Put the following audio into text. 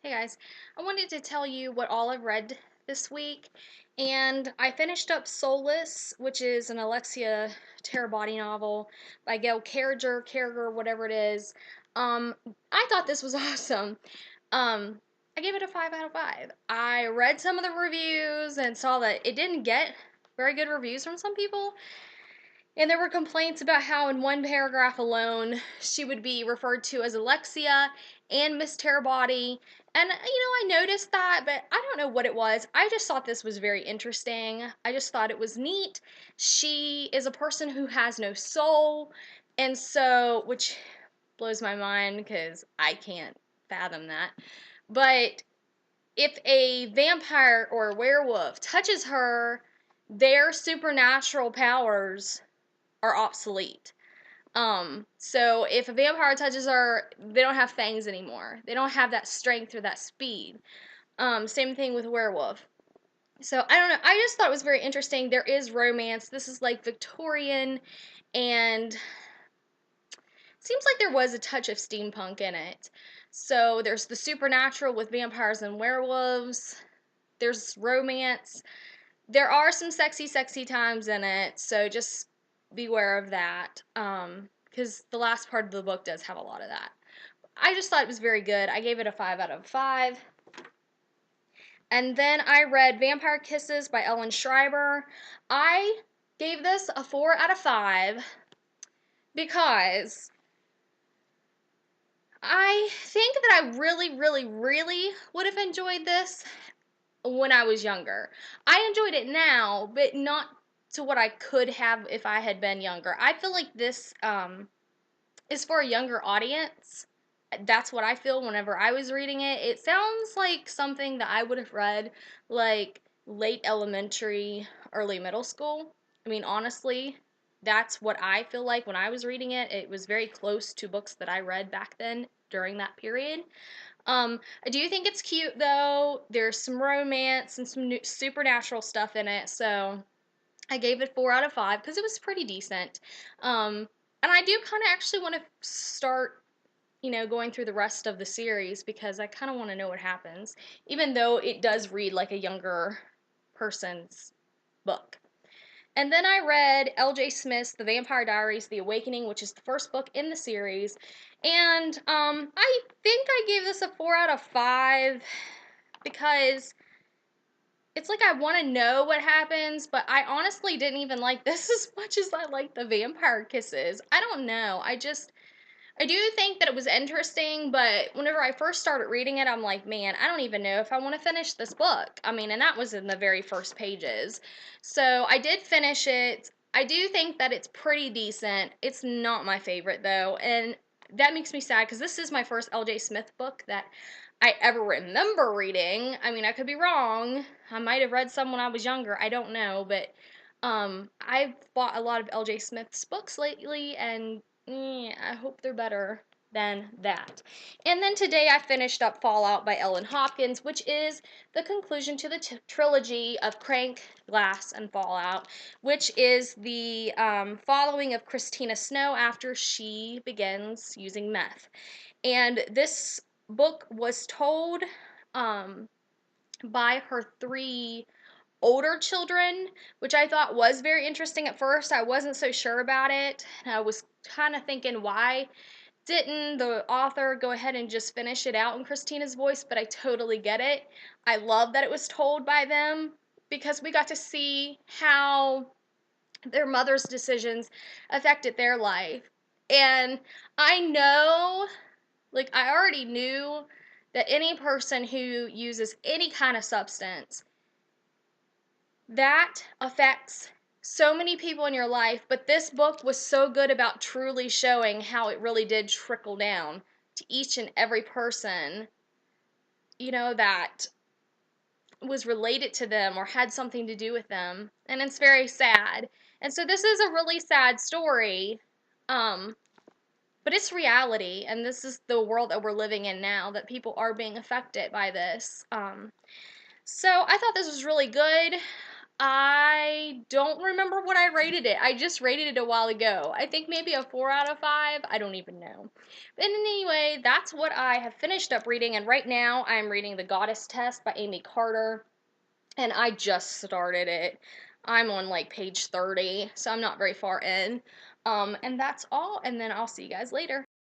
Hey guys, I wanted to tell you what all I've read this week, and I finished up Soulless, which is an Alexia Terabody novel by Gail Carriger, whatever it is. Um, I thought this was awesome. Um, I gave it a 5 out of 5. I read some of the reviews and saw that it didn't get very good reviews from some people, and there were complaints about how, in one paragraph alone, she would be referred to as Alexia and Miss Terabody. And, I noticed that, but I don't know what it was. I just thought this was very interesting. I just thought it was neat. She is a person who has no soul, and so, which blows my mind because I can't fathom that. But if a vampire or a werewolf touches her, their supernatural powers are obsolete. So if a vampire touches her, they don't have fangs anymore. They don't have that strength or that speed. Same thing with a werewolf. So I don't know. I just thought it was very interesting. There is romance. This is like Victorian, and seems like there was a touch of steampunk in it. So there's the supernatural with vampires and werewolves. There's romance. There are some sexy times in it, so just beware of that. Because the last part of the book does have a lot of that. I just thought it was very good. I gave it a 5 out of 5. And then I read Vampire Kisses by Ellen Schreiber. I gave this a 4 out of 5 because I think that I really would have enjoyed this when I was younger. I enjoyed it now, but not to what I could have if I had been younger. I feel like this is for a younger audience. That's what I feel whenever I was reading it. It sounds like something that I would have read like late elementary, early middle school. I mean, honestly, that's what I feel like when I was reading it. It was very close to books that I read back then during that period. I do think it's cute though. There's some romance and some supernatural stuff in it, so I gave it 4 out of 5 because it was pretty decent. And I do kind of actually want to start, going through the rest of the series because I kind of want to know what happens, even though it does read like a younger person's book. And then I read L.J. Smith's The Vampire Diaries: The Awakening, which is the first book in the series. And I think I gave this a 4 out of 5 because it's like I want to know what happens, but I honestly didn't even like this as much as I like the Vampire Kisses. I don't know. I do think that it was interesting, but whenever I first started reading it, I'm like, man, I don't even know if I want to finish this book. I mean, and that was in the very first pages. So I did finish it. I do think that it's pretty decent. It's not my favorite, though, and that makes me sad because this is my first L.J. Smith book that I ever remember reading. I mean, I could be wrong. I might have read some when I was younger. I don't know, but I've bought a lot of L.J. Smith's books lately, and I hope they're better than that. And then today I finished up Fallout by Ellen Hopkins, which is the conclusion to the trilogy of Crank, Glass, and Fallout, which is the following of Christina Snow after she begins using meth. And this book was told um, by her three older children, which I thought was very interesting at first. I wasn't so sure about it. And I was kind of thinking, why didn't the author go ahead and just finish it out in Christina's voice? But I totally get it. I love that it was told by them because we got to see how their mother's decisions affected their life. And I know, like, I already knew that any person who uses any kind of substance, that affects so many people in your life, but this book was so good about truly showing how it really did trickle down to each and every person, that was related to them or had something to do with them. And it's very sad. And so this is a really sad story. But it's reality, and this is the world that we're living in now, that people are being affected by this. So I thought this was really good. I don't remember what I rated it. I just rated it a while ago. I think maybe a 4 out of 5. I don't even know. But anyway, that's what I have finished up reading, and right now I'm reading The Goddess Test by Amy Carter, and I just started it. I'm on like page 30, so I'm not very far in. And that's all, and then I'll see you guys later.